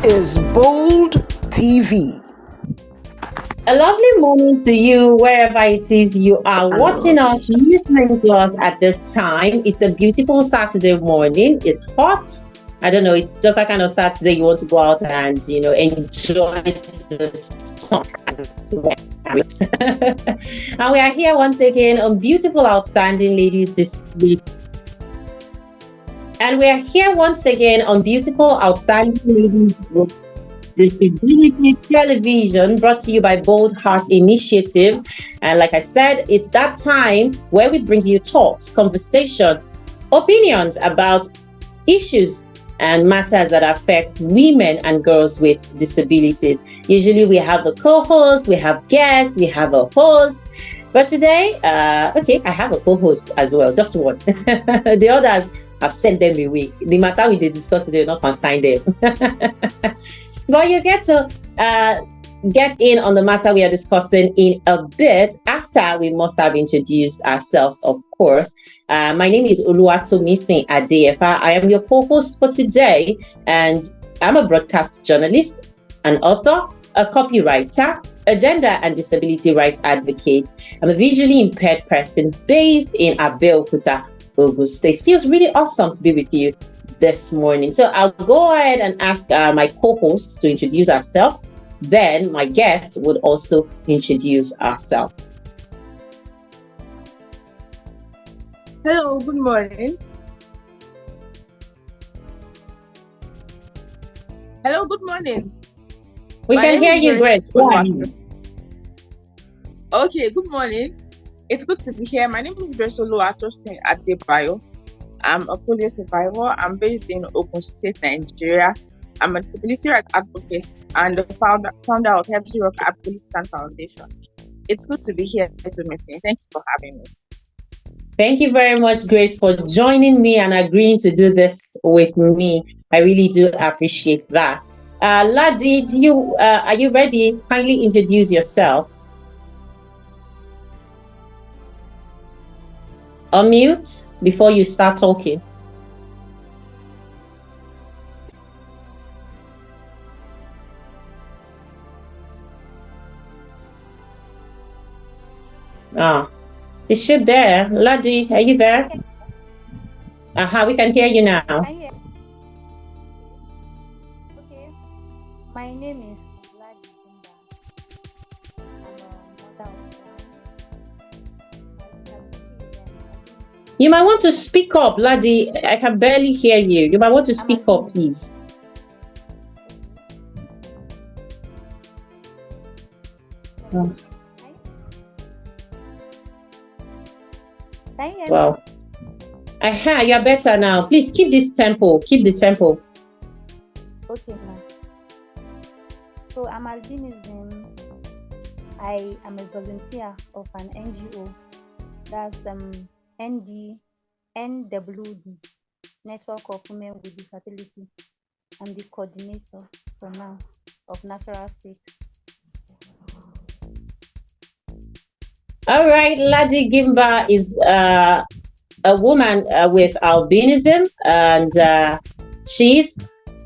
is Bold TV. A lovely morning to you, wherever it is you are watching us, listening to us at this time. It's a beautiful Saturday morning. It's hot. I don't know, it's just that kind of Saturday you want to go out and, enjoy the sun. And we are here once again on Beautiful Outstanding Ladies this week. And we are here once again on Beautiful Outstanding Ladies with Disability Television, brought to you by Bold Heart Initiative. And like I said, it's that time where we bring you talks, conversation, opinions about issues and matters that affect women and girls with disabilities. Usually we have a co-host, we have guests, we have a host. But today, I have a co-host as well, just one. The others, I've sent them away. The matter we discuss today will not concern them. But you get to get in on the matter we are discussing in a bit after we must have introduced ourselves, of course. My name is Oluwatomisin Adeyefa. I am your co-host for today, and I'm a broadcast journalist, an author, a copywriter, a gender and disability rights advocate. I'm a visually impaired person based in Abeokuta, Ogun State. Feels really awesome to be with you this morning. So I'll go ahead and ask my co-host to introduce herself. Then my guest would also introduce herself. Hello, good morning. Hello, good morning. We can hear you, Grace. Okay, good morning. It's good to be here. My name is Grace Oluwatosin Adebayo. I'm a polio survivor. I'm based in Ogun State, Nigeria. I'm a disability rights advocate and the founder of Help Zero Afghanistan Foundation. It's good to be here with me. Thank you for having me. Thank you very much, Grace, for joining me and agreeing to do this with me. I really do appreciate that. Ladi, are you ready? Kindly introduce yourself. Unmute before you start talking. Is she there? Ladi, are you there? We can hear you now. Okay. My name is Ladi Gumba. I'm a mother of one. You might want to speak up, Ladi. I can barely hear you. You might want to speak up, please. Oh. Wow. You're better now. Please keep this tempo. Keep the tempo. Okay, ma'am. So I'm albinism. I am a volunteer of an NGO. That's NWD, Network of Women with Disability. I'm the coordinator for now of Nasarawa State. All right, Ladi Gimba is a woman with albinism, and she's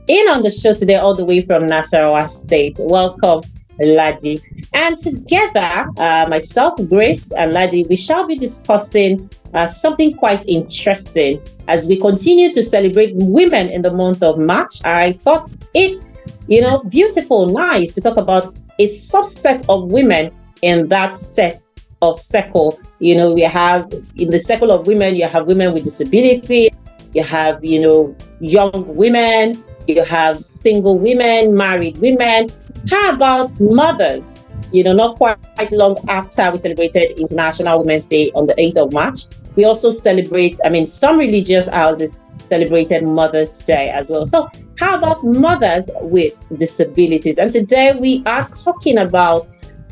in on the show today all the way from Nasarawa State. Welcome, Ladi. And together, myself, Grace, and Ladi, we shall be discussing something quite interesting as we continue to celebrate women in the month of March. I thought it's, beautiful, nice to talk about a subset of women in that set of circle. We have in the circle of women, you have women with disability, you have, young women, you have single women, married women. How about mothers? Not quite long after we celebrated International Women's Day on the 8th of March, we also celebrate, some religious houses celebrated Mother's Day as well. So how about mothers with disabilities? And today we are talking about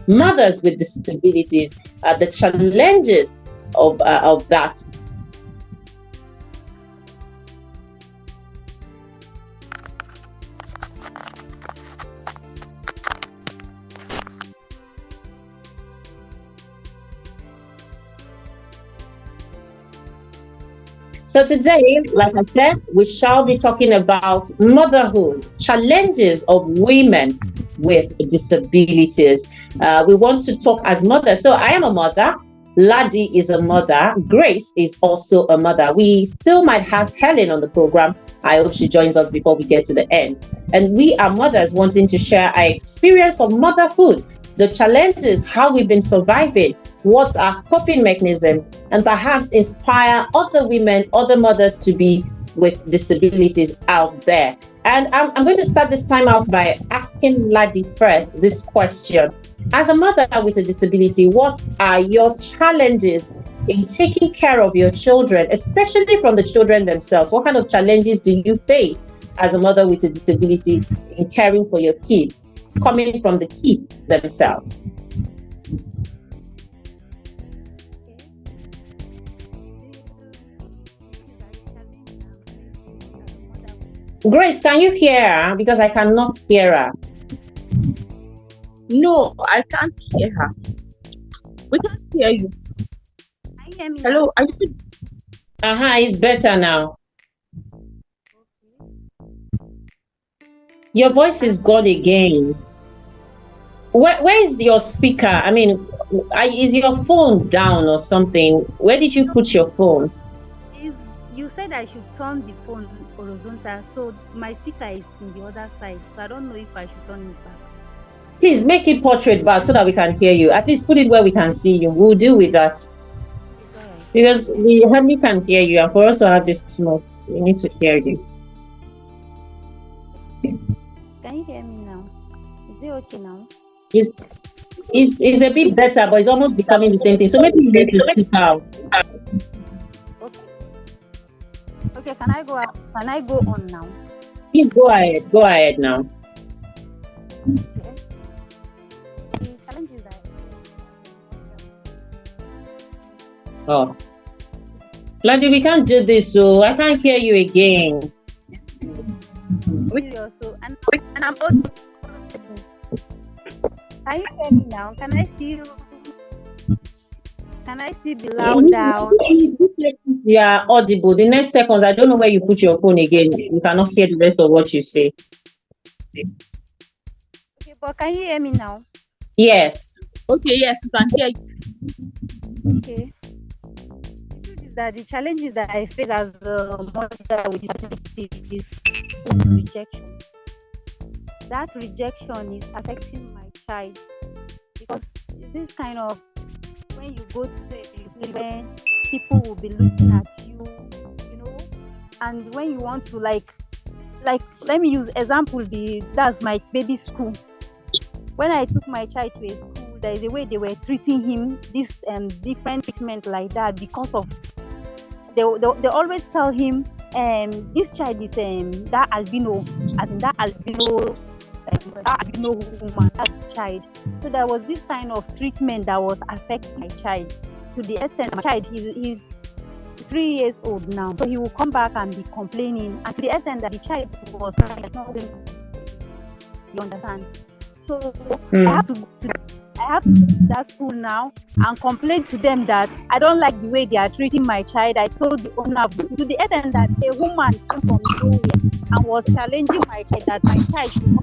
mothers with disabilities, the challenges of that. So today, like I said, we shall be talking about motherhood, challenges of women with disabilities. We want to talk as mothers. So I am a mother. Laddie is a mother. Grace is also a mother. We still might have Helen on the program. I hope she joins us before we get to the end. And we are mothers wanting to share our experience of motherhood, the challenges, how we've been surviving, what's our coping mechanism, and perhaps inspire other women, other mothers to be with disabilities out there. And I'm going to start this time out by asking Laddie first this question. As a mother with a disability, what are your challenges in taking care of your children, especially from the children themselves? What kind of challenges do you face as a mother with a disability in caring for your kids, coming from the kids themselves? Grace, can you hear her? Because I cannot hear her. No, I can't hear her. We can't hear you. Can you hear me? Hello, are you? It's better now. Your voice is gone again. Where is your speaker? I mean, is your phone down or something? Where did you put your phone? You said I should turn the phone horizontal, so my speaker is in the other side. So I don't know if I should turn it back. Please make it portrait back so that we can hear you. At least put it where we can see you. We'll deal with that. It's all right. Because we hardly can hear you, and for us to have this smooth, we need to hear you. Can you hear me now? Is it okay now? It's a bit better, but it's almost becoming the same thing. So maybe you need to speak out. Okay, can I go out? Can I go on now? Please go ahead. Go ahead now. Okay. The challenges that Oh. Laddie, we can't do this, so I can't hear you again. so and I'm also. Can you hear me now? Can I still be loud down? You are audible. The next seconds, I don't know where you put your phone again. We cannot hear the rest of what you say. Okay, but can you hear me now? Yes. Okay, yes, you can hear you. Okay. The truth is that the challenges that I face as a mother with disability is rejection. That rejection is affecting my child because this kind of when you go to a place where people will be looking at you, and when you want to like let me use example, that's my baby school. When I took my child to a school, there is a way they were treating him, this different treatment like that because of they always tell him this child is that albino, as in that albino woman, that child. So there was this kind of treatment that was affecting my child to the extent my child he's 3 years old now, so he will come back and be complaining, and to the extent that the child was not going, you understand? So I have to that school now and complain to them that I don't like the way they are treating my child. I told the owner of the school to the extent that a woman came from nowhere and was challenging my child that my child should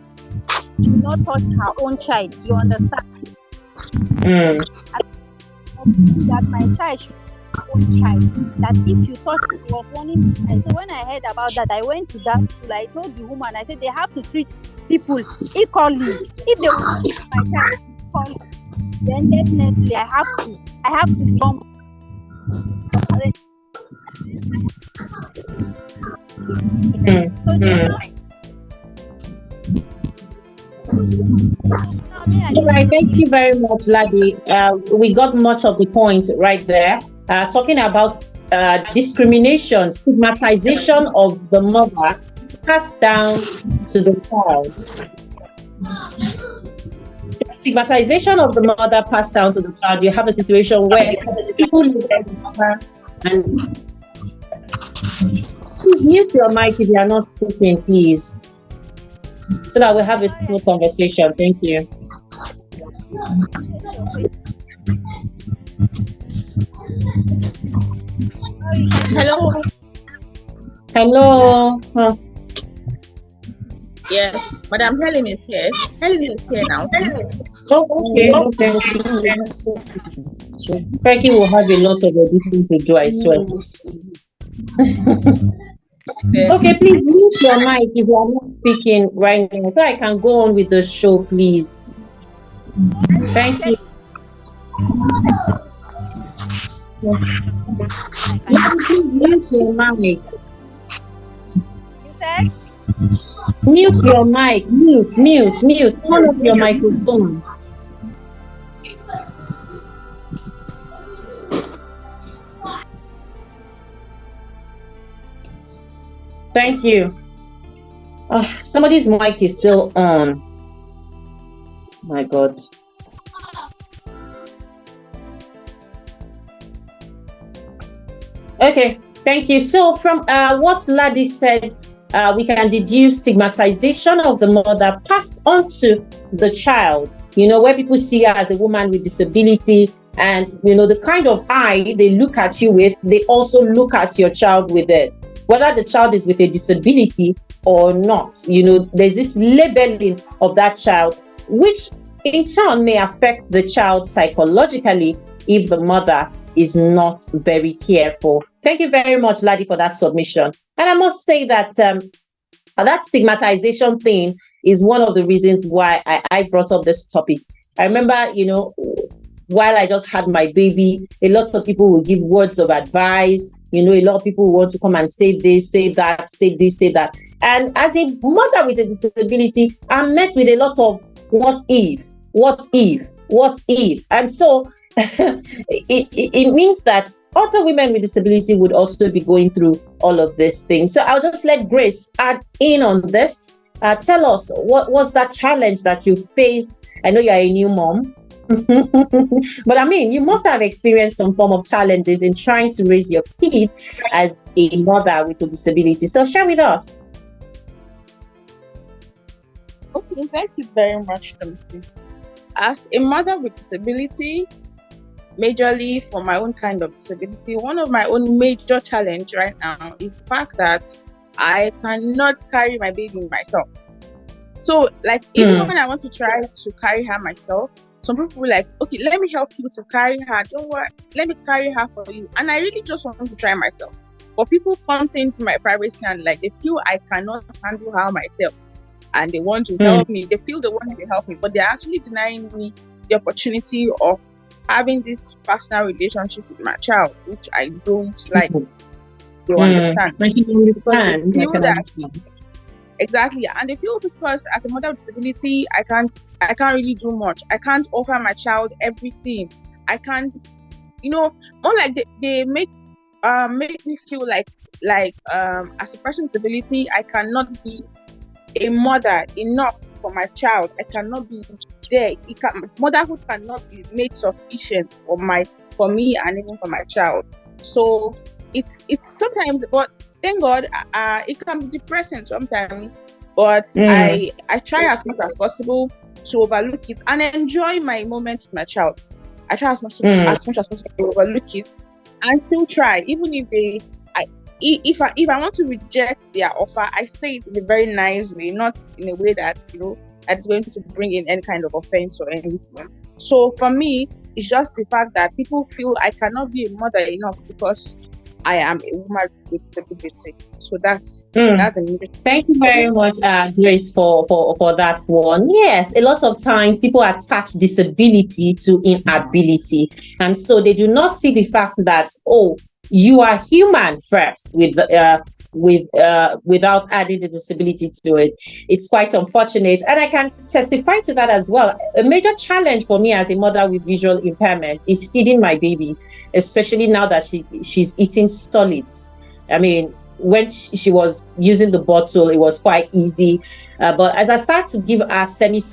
not touch her own child. You understand? That my child should touch her own child. That if you touch it, you was warning me. And so when I heard about that, I went to that school. I told the woman, I said they have to treat people equally. If they want to treat my child equally, then definitely I have to jump. All right, thank you very much, Laddie. We got much of the point right there. Talking about discrimination, stigmatization of the mother passed down to the child. Stigmatization of the mother passed down to the child. You have a situation where people look at the mother and please mute your mic if you are not speaking, please, so that we have a smooth conversation. Thank you. Hello. Hello. Yeah, Madam Helen is here. Helen is here now. Oh, okay, okay. Frankie will have a lot of editing to do, I swear. Okay, please mute your mic if you are not speaking right now, so I can go on with the show, please. Thank you. Please mute your mic. You said? Mute your mic. Mute. Turn off your microphone. Thank you. Somebody's mic is still on. My God. Okay, thank you. So from what Ladi said, we can deduce stigmatization of the mother passed on to the child, where people see her as a woman with disability, and, the kind of eye they look at you with, they also look at your child with it. Whether the child is with a disability or not, there's this labeling of that child, which in turn may affect the child psychologically if the mother is not very careful. Thank you very much, Ladi, for that submission. And I must say that that stigmatization thing is one of the reasons why I brought up this topic. I remember, while I just had my baby, a lot of people will give words of advice. A lot of people want to come and say this, say that, say this, say that. And as a mother with a disability, I'm met with a lot of what if. And so it means that other women with disability would also be going through all of these things. So I'll just let Grace add in on this. Tell us, what was that challenge that you faced? I know you're a new mom. But I mean, you must have experienced some form of challenges in trying to raise your kid as a mother with a disability. So share with us. Okay, thank you very much, Timothy. As a mother with disability, majorly for my own kind of disability, one of my own major challenge right now is the fact that I cannot carry my baby myself. So, even when I want to try to carry her myself, some people will okay, let me help you to carry her. Don't worry, let me carry her for you. And I really just want to try myself. But people come into my privacy and they feel I cannot handle her myself, and they want to help me. They feel they want to help me, but they're actually denying me the opportunity of having this personal relationship with my child, which I don't like. They understand. Exactly, and they feel because as a mother with disability, I can't really do much. I can't offer my child everything. I can't, more like they make me feel like as a person with disability, I cannot be a mother enough for my child. I cannot be there. Motherhood cannot be made sufficient for me and even for my child. So it's sometimes, but thank God, it can be depressing sometimes. But I try as much as possible to overlook it and enjoy my moment with my child. I try as much as possible to overlook it and still try, even if if I want to reject their offer, I say it in a very nice way, not in a way that that is going to bring in any kind of offense or anything. So for me, it's just the fact that people feel I cannot be a mother enough because I am a woman with disability. So that's a Thank you very much, Grace, for that one. Yes, a lot of times people attach disability to inability, and so they do not see the fact that you are human first without adding the disability to it. It's quite unfortunate, and I can testify to that as well. A major challenge for me as a mother with visual impairment is feeding my baby, especially now that she's eating solids. I mean, when she was using the bottle, it was quite easy. But as I start to give her solids,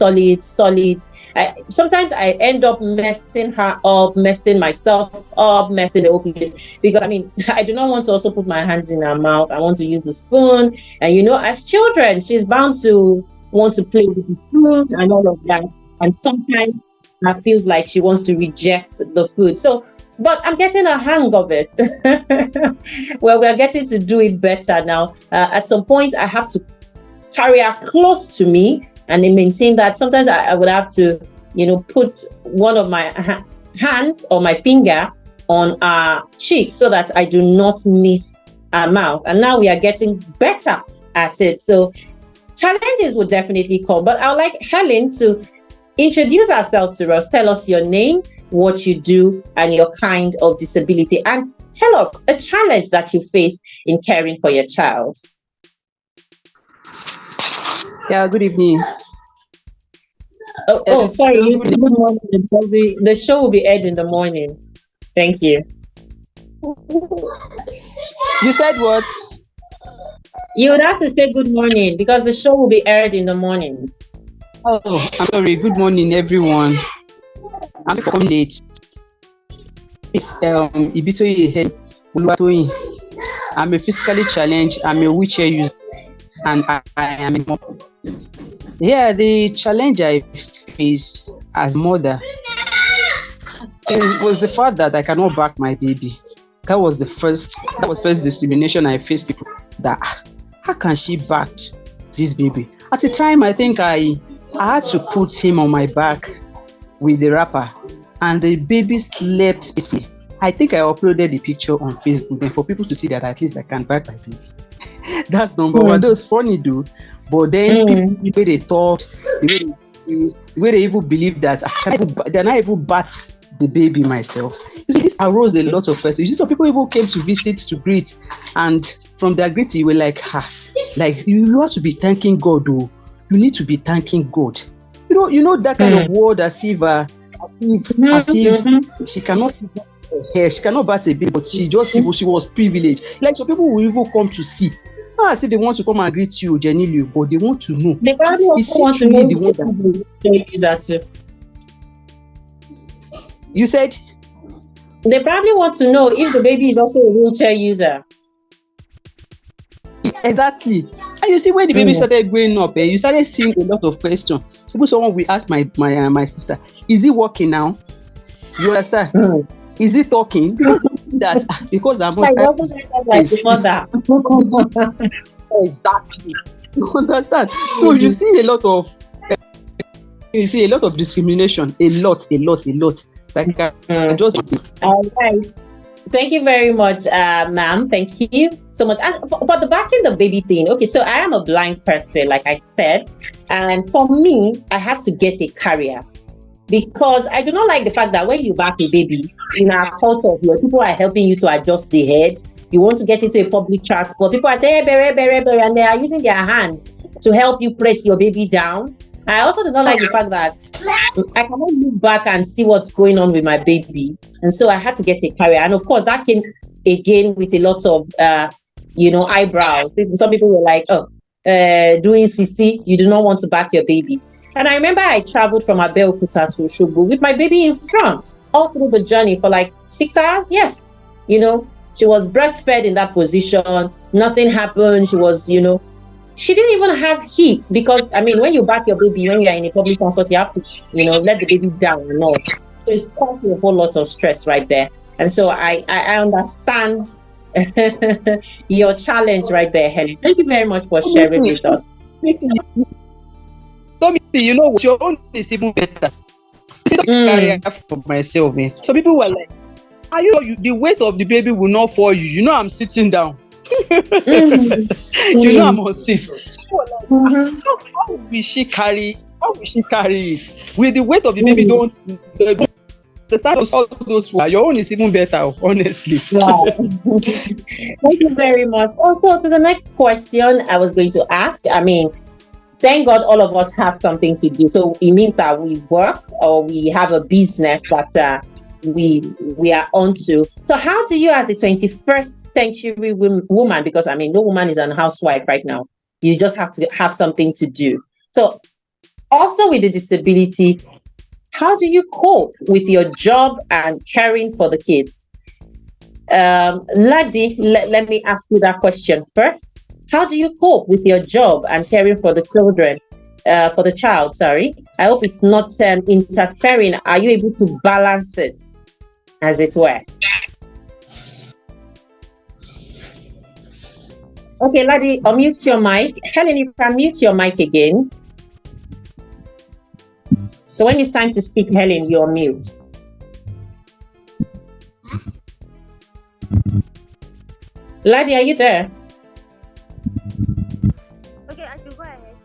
sometimes I end up messing her up, messing myself up, messing the opening. Because I do not want to also put my hands in her mouth. I want to use the spoon. And as children, she's bound to want to play with the food and all of that. And sometimes it feels like she wants to reject the food. So but I'm getting a hang of it. Well, we're getting to do it better now. At some point, I have to carry her close to me and then maintain that. Sometimes I would have to, put one of my hand or my finger on her cheek so that I do not miss her mouth. And now we are getting better at it. So challenges will definitely come. But I would like Helen to introduce herself to us. Tell us your name, what you do, and your kind of disability. And tell us a challenge that you face in caring for your child. Yeah, good evening. Sorry. Good morning, because the show will be aired in the morning. Thank you. You said what? You would have to say good morning because the show will be aired in the morning. Oh, I'm sorry. Good morning, everyone. I'm coming late. It's Ibitoye Oluwatoyin. I'm a physically challenged. I'm a wheelchair user, and I am a mom. Yeah, the challenge I faced as mother it was the fact that I cannot back my baby. That was first discrimination I faced. People that how can she back this baby? At the time, I think I had to put him on my back with the wrapper, and the baby slept peacefully. I think I uploaded the picture on Facebook, and for people to see that at least I can back my baby. That's number one. That was funny, dude. But then people, the way they talked, the way they even believe that they're not even bat the baby myself. You see, this arose a lot of questions. You see, some people even came to visit to greet, and from their greeting, you were like, like you have to be thanking God, though. You need to be thanking God. You know that kind of word as if she cannot hair, she cannot bat a baby, but she was privileged. Like some people will even come to see. Not as if they want to come and greet you, genuinely, but they want to know. They probably also want to know the one that you said? They probably want to know if the baby is also a wheelchair user. Exactly. And you see, when the baby started growing up, you started seeing a lot of questions. Even someone will ask my sister, is he walking now? You understand? Is he talking? Because I'm not like mother. Exactly. You understand? So you see a lot of discrimination. A lot. Like just all right. Thank you very much, ma'am. Thank you so much. And for the backing the baby thing, okay, so I am a blind person, like I said, and for me, I had to get a carrier because I do not like the fact that when you back a baby in our culture, people are helping you to adjust the head. You want to get into a public transport, people are saying, hey, bere, and they are using their hands to help you press your baby down. I also do not like the fact that I cannot look back and see what's going on with my baby. And so I had to get a carrier. And of course, that came again with a lot of, eyebrows. Some people were like, doing CC, you do not want to back your baby. And I remember I traveled from Abeokuta to Osogbo with my baby in front, all through the journey for like 6 hours. Yes. She was breastfed in that position. Nothing happened. She was, she didn't even have heat because, when you back your baby, when you're in a public transport, you have to, let the baby down and all. So it's causing a whole lot of stress right there. And so I understand your challenge right there, Helen. Thank you very much for sharing with us. Let me see, what your own is even better. Carry for myself, man. So people were like, the weight of the baby will not fall you. I'm sitting down. I'm on seat. How will she carry it with the weight of the baby? Don't the start of all those your own is even better, honestly. Wow. Thank you very much. Also, to the next question I was going to ask, thank God all of us have something to do. So it means that we work or we have a business that we are onto. So how do you, as the 21st century woman, because no woman is a housewife right now, you just have to have something to do. So also with the disability, how do you cope with your job and caring for the kids? Ladi, let me ask you that question first. How do you cope with your job and caring for the children? For the child, sorry. I hope it's not interfering. Are you able to balance it? as it were. Okay, Ladi, unmute your mic. Helen, you can mute your mic again. So when it's time to speak, Helen, you're mute. Ladi, are you there? Okay, I should go ahead.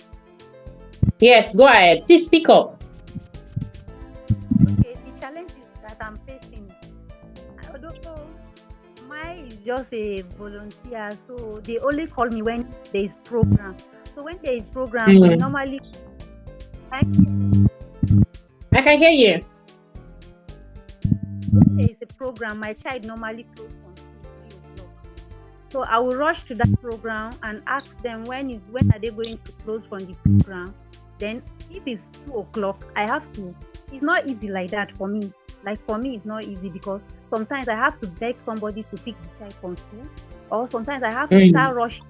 Yes, go ahead. Please speak up. Okay, the challenges that I'm facing, I don't know. Mine is just a volunteer, so they only call me when there is program. So when there is program, we normally. I can hear you. When there is a program, my child normally closes from 3 o'clock. So I will rush to that program and ask them when are they going to close from the program. Then if it's 2 o'clock, I have to. It's not easy like that for me. Like for me, it's not easy because sometimes I have to beg somebody to pick the child from school, or sometimes I have to start rushing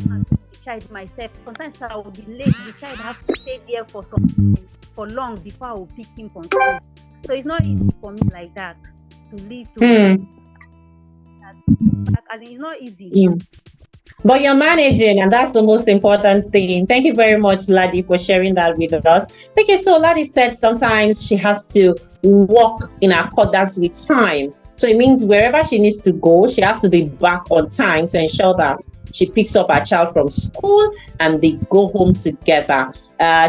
and pick the child myself. Sometimes I will be late. The child has to stay there for long before I will pick him from school. So it's not easy for me like that to leave to back. It's not easy. But you're managing, and that's the most important thing. Thank you very much, Ladi, for sharing that with us. Okay, so Ladi said sometimes she has to walk in accordance with time. So it means wherever she needs to go, she has to be back on time to ensure that she picks up her child from school and they go home together.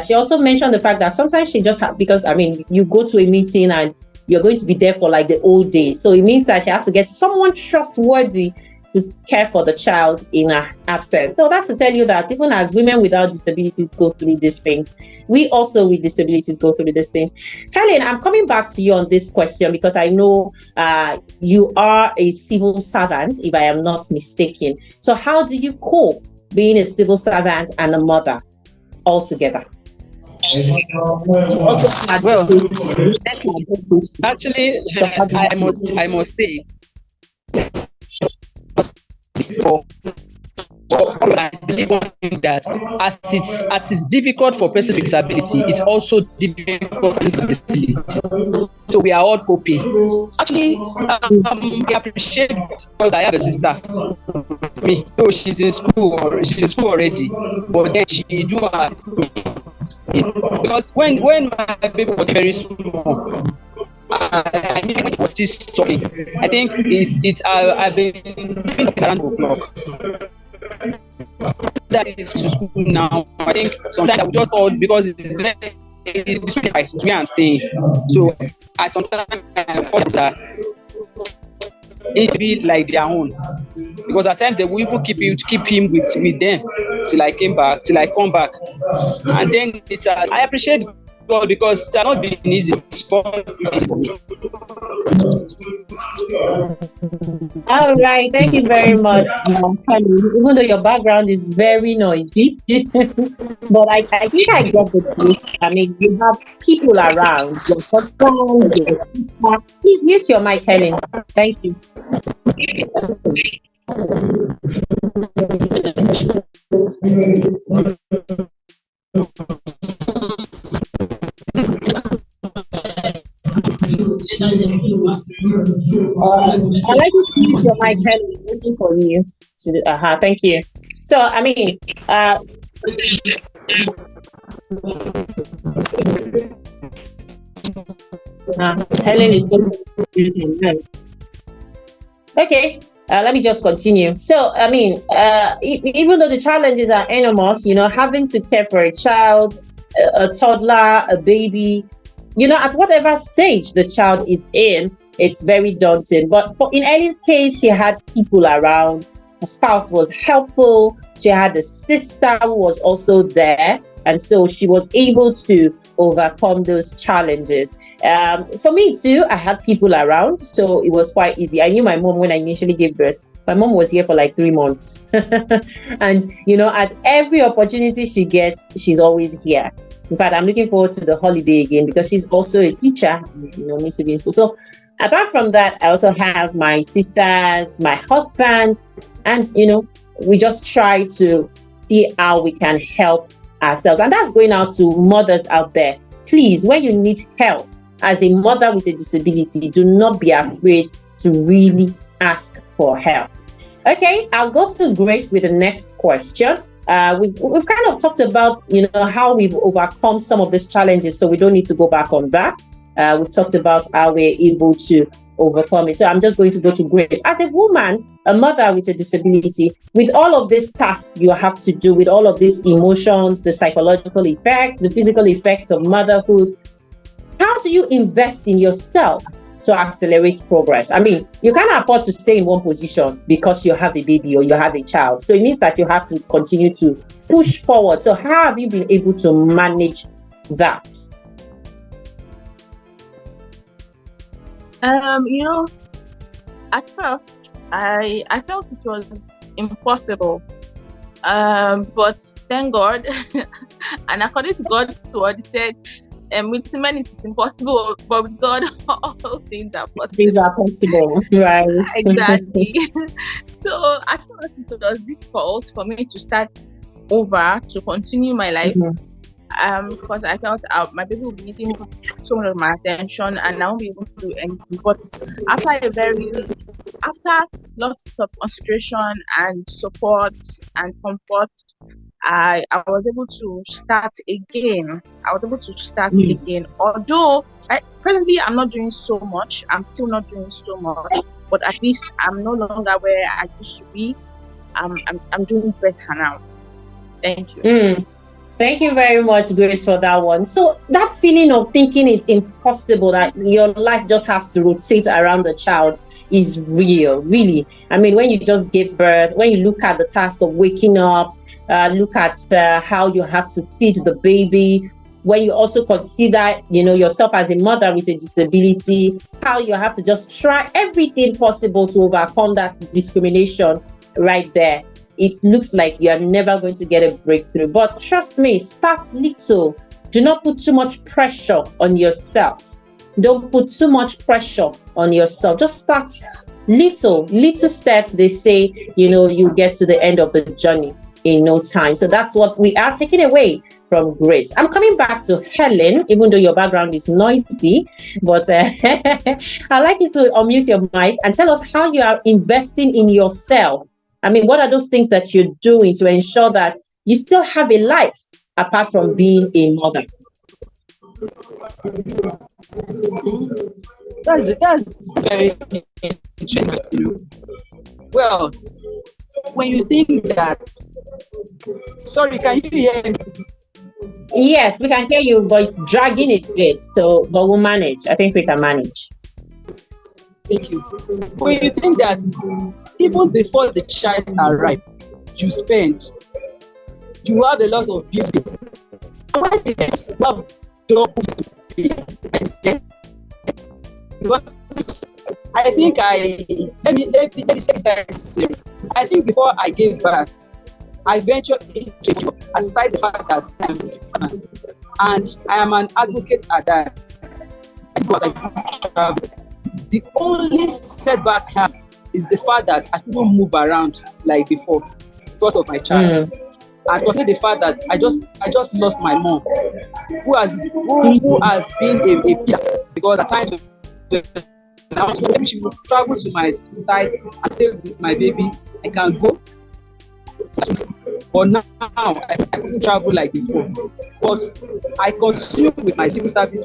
She also mentioned the fact that sometimes she just because you go to a meeting and you're going to be there for like the whole day. So it means that she has to get someone trustworthy to care for the child in her absence. So that's to tell you that even as women without disabilities go through these things, we also with disabilities go through these things. Helen, I'm coming back to you on this question because I know you are a civil servant, if I am not mistaken. So how do you cope being a civil servant and a mother all together? Well, actually, I must say, I believe one thing that as it's difficult for persons with disability, it's also difficult for persons with disability. So we are all coping. Actually, we appreciate because I have a sister. Me, so she's in school already, but then she do assist me because when my baby was very small. I mean, when it was still talking, I think I've been doing this around 2 o'clock. That is to school now. I think sometimes I would just call because it's very to me and stay. So I sometimes call that it should be like their own because at times they will even keep him with them till I come back, and then I appreciate God because it has not been easy for me. All right, thank you very much, even though your background is very noisy. But I think I get the gist. I mean, you have people around, your husband, your sister. Please mute your mic, Helen. Thank you. I'd like to see your mic, Helen. Waiting for you. Thank you. So, I mean, Helen is still okay. Let me just continue. So, I mean, even though the challenges are enormous, having to care for a child, a toddler, a baby, at whatever stage the child is in, it's very daunting. But in Ellie's case, she had people around. Her spouse was helpful. She had a sister who was also there. And so she was able to overcome those challenges. For me too, I had people around, so it was quite easy. I knew my mom when I initially gave birth. My mom was here for like 3 months. And, at every opportunity she gets, she's always here. In fact, I'm looking forward to the holiday again because she's also a teacher, me to be in school. So apart from that, I also have my sisters, my husband, and, we just try to see how we can help ourselves. And that's going out to mothers out there. Please, when you need help, as a mother with a disability, do not be afraid to really ask for help. Okay, I'll go to Grace with the next question. We've kind of talked about, how we've overcome some of these challenges, so we don't need to go back on that. We've talked about how we're able to overcome it. So I'm just going to go to Grace. As a woman, a mother with a disability, with all of this tasks you have to do, with all of these emotions, the psychological effects, the physical effects of motherhood, how do you invest in yourself to accelerate progress? I mean, you can't afford to stay in one position because you have a baby or you have a child. So it means that you have to continue to push forward. So how have you been able to manage that? At first, I felt it was impossible. But thank God, and according to God's word, He said, with men it is impossible, but with God all things are possible. Things are possible, right? Exactly. So at first it was difficult for me to start over, to continue my life. Because I felt my baby will be needing so much of my attention, and I won't be able to do anything. But after lots of consideration and support and comfort, I was able to start again. Although presently I'm not doing so much. I'm still not doing so much, but at least I'm no longer where I used to be. I'm doing better now. Thank you. Thank you very much, Grace, for that one. So that feeling of thinking it's impossible, that your life just has to rotate around the child, is real, really. I mean, when you just give birth, when you look at the task of waking up, look at how you have to feed the baby, when you also consider, yourself as a mother with a disability, how you have to just try everything possible to overcome that discrimination right there. It looks like you're never going to get a breakthrough. But trust me, start little. Do not put too much pressure on yourself. Don't put too much pressure on yourself. Just start little steps. They say, you get to the end of the journey in no time. So that's what we are taking away from Grace. I'm coming back to Helen, even though your background is noisy, but I'd like you to unmute your mic and tell us how you are investing in yourself. I mean, what are those things that you're doing to ensure that you still have a life apart from being a mother? That's very interesting. Well, when you think that, sorry, can you hear me? Yes, we can hear you, but dragging it a bit. So, but we'll manage. I think we can manage. Thank you. When you think that even before the child arrives, you have a lot of bills. When it comes to have double to pay, I think let me say this. I think before I gave birth, I ventured into a job, aside the fact that I'm a sick man, and I am an advocate at that. The only setback I have is the fact that I couldn't move around like before because of my child. And because of the fact that I just lost my mom, who has been a pillar, because at times when I was maybe she would travel to my side and stay with my baby, I can go. But now I couldn't travel like before. But I continue with my civil service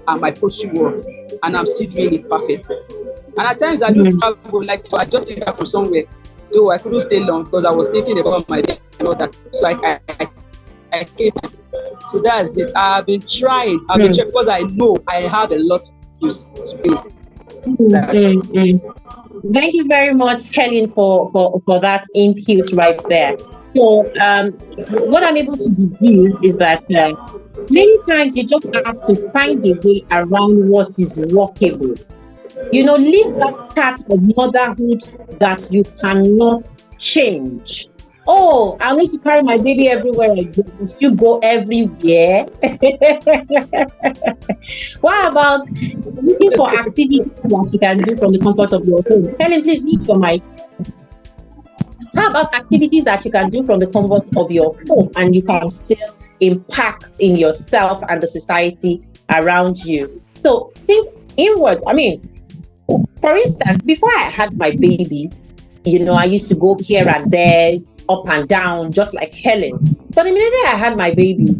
and my poultry work, and I'm still doing it perfect. And at times I do travel, like so I just came back from somewhere, though I couldn't stay long because I was thinking about my baby and all that. So I came. So that's it. I've been trying because I know I have a lot to pay. Thank you very much, Helen, for that input right there. So what I'm able to deduce is that many times you just have to find a way around what is workable. Leave that part of motherhood that you cannot change. Oh, I need to carry my baby everywhere I go. You still go everywhere. What about looking for activities that you can do from the comfort of your home? Helen, please mute your mic. How about activities that you can do from the comfort of your home and you can still impact in yourself and the society around you? So think inwards. I mean, for instance, before I had my baby, I used to go here and there, up and down, just like Helen. But immediately I had my baby,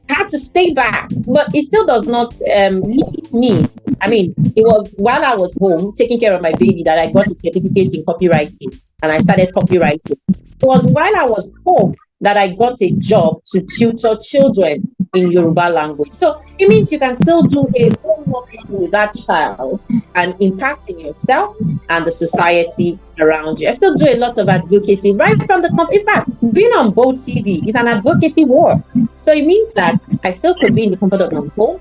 I had to stay back, but it still does not limit me. I mean, it was while I was home taking care of my baby that I got a certificate in copywriting and I started copywriting. It was while I was home that I got a job to tutor children in Yoruba language. So it means you can still do a whole lot with that child and impacting yourself and the society around you. I still do a lot of advocacy right from the company. In fact, being on Bold TV is an advocacy work. So it means that I still could be in the comfort of my home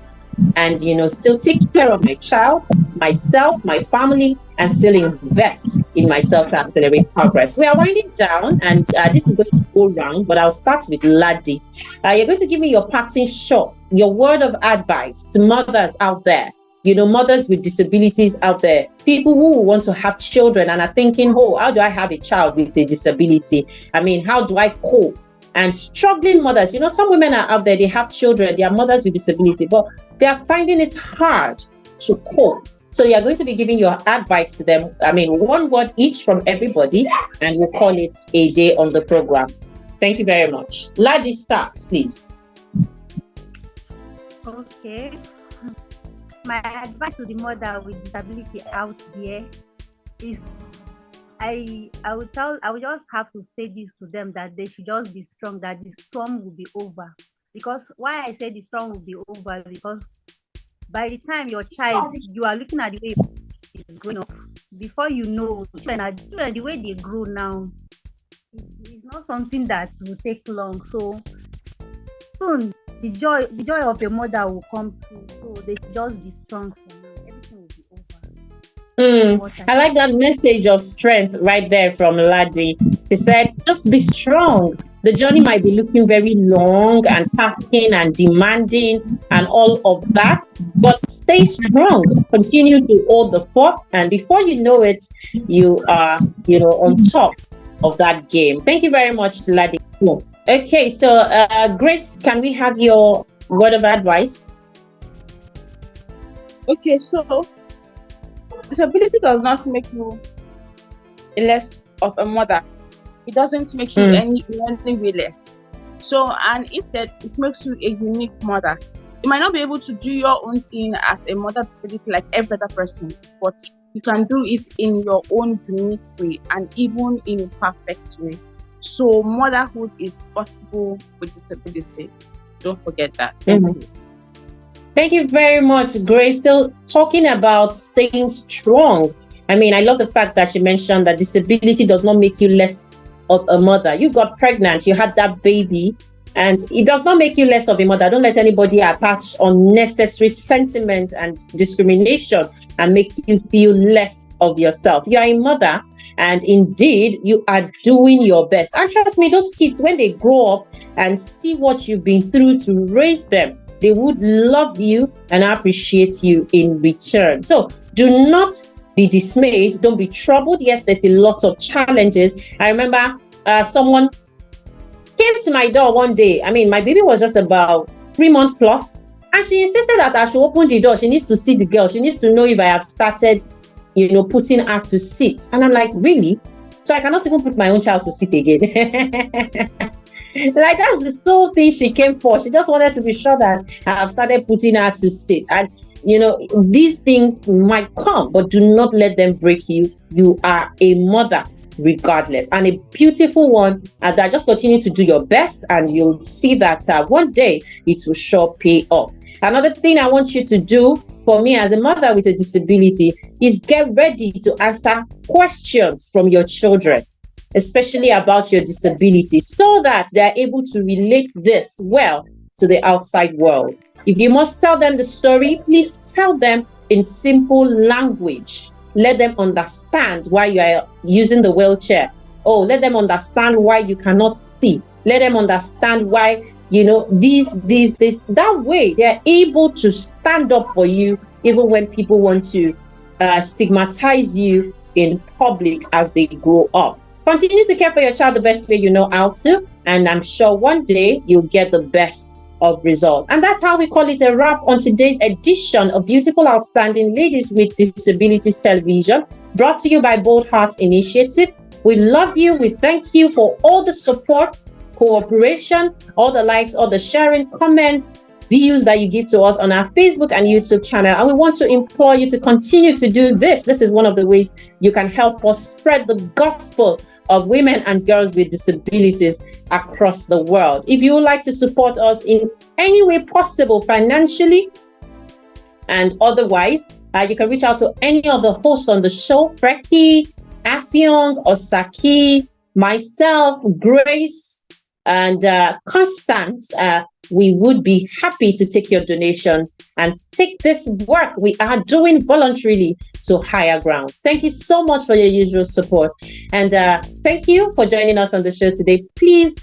and still take care of my child, myself, my family, and still invest in myself to accelerate progress. We are winding down, and this is going to go round, but I'll start with Ladi. You're going to give me your parting shot, your word of advice to mothers out there, mothers with disabilities out there, people who want to have children and are thinking, oh, how do I have a child with a disability? I mean, how do I cope? And struggling mothers, some women are out there, they have children, they are mothers with disability, but they are finding it hard to cope. So you're going to be giving your advice to them. I mean, one word each from everybody, and we'll call it a day on the program. Thank you very much. Ladi, start, please. Okay. My advice to the mother with disability out there is I would just have to say this to them, that they should just be strong, that the storm will be over. Because why I say the storm will be over, because by the time your child, you are looking at the way it's going up, before you know, children, the way they grow now, it's not something that will take long. So soon the joy of a mother will come through. So they should just be strong for now. Everything will be over. I like that message of strength right there from Ladi. He said, just be strong. The journey might be looking very long and tasking and demanding and all of that, but stay strong. Continue to hold the fort, and before you know it, you are, on top of that game. Thank you very much, Ladi. Okay, so Grace, can we have your word of advice? Okay, so disability does not make you less of a mother. It doesn't make you any way less. So, and instead, it makes you a unique mother. You might not be able to do your own thing as a mother with disability like every other person, but you can do it in your own unique way and even in a perfect way. So, motherhood is possible with disability. Don't forget that. Thank you very much, Grace. Still talking about staying strong. I mean, I love the fact that she mentioned that disability does not make you less of a mother. You got pregnant, you had that baby, and it does not make you less of a mother. Don't let anybody attach unnecessary sentiments and discrimination and make you feel less of yourself. You are a mother, and indeed, you are doing your best. And trust me, those kids, when they grow up and see what you've been through to raise them, they would love you and appreciate you in return. So do not be dismayed. Don't be troubled. Yes, there's a lot of challenges. I remember someone came to my door one day. I mean, my baby was just about 3 months plus, and she insisted that I should open the door. She needs to see the girl. She needs to know if I have started, putting her to sit. And I'm like, really? So I cannot even put my own child to sit again. Like, that's the sole thing she came for. She just wanted to be sure that I have started putting her to sit. And, these things might come, but do not let them break you. You are a mother regardless, and a beautiful one. And that just continue to do your best, and you'll see that one day it will sure pay off. Another thing I want you to do for me as a mother with a disability is get ready to answer questions from your children, especially about your disability, so that they are able to relate this well to the outside world. If you must tell them the story, please tell them in simple language. Let them understand why you are using the wheelchair. Oh, let them understand why you cannot see. Let them understand why, this. That way, they're able to stand up for you, even when people want to stigmatize you in public as they grow up. Continue to care for your child the best way you know how to, and I'm sure one day you'll get the best of results. And that's how we call it a wrap on today's edition of Beautiful Outstanding Ladies with Disabilities Television, brought to you by Bold Hearts Initiative. We love you. We thank you for all the support, cooperation, all the likes, all the sharing, comments, views that you give to us on our Facebook and YouTube channel. And we want to implore you to continue to do this. This is one of the ways you can help us spread the gospel of women and girls with disabilities across the world. If you would like to support us in any way possible, financially and otherwise, you can reach out to any of the hosts on the show, Freki, Afyong, Osaki, myself, Grace, and Constance. We would be happy to take your donations and take this work we are doing voluntarily to higher grounds. Thank you so much for your usual support. And thank you for joining us on the show today. Please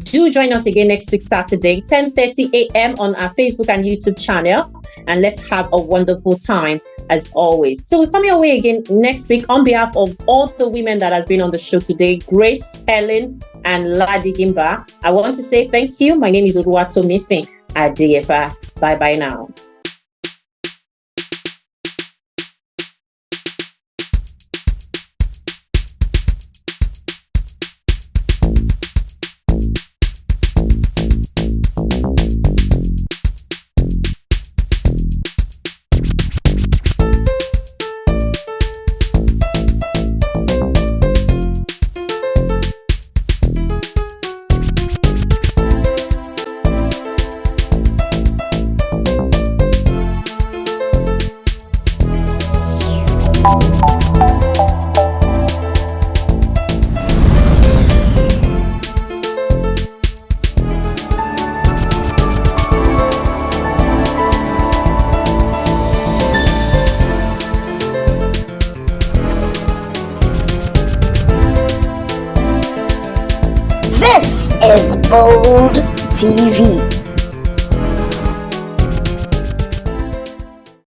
do join us again next week, Saturday, 10:30 a.m. on our Facebook and YouTube channel. And let's have a wonderful time as always. So we come your way again next week on behalf of all the women that has been on the show today, Grace, Helen, and Ladi Gimba. I want to say thank you. My name is Uruato Missing at DFA. Bye-bye now. This is Bold TV.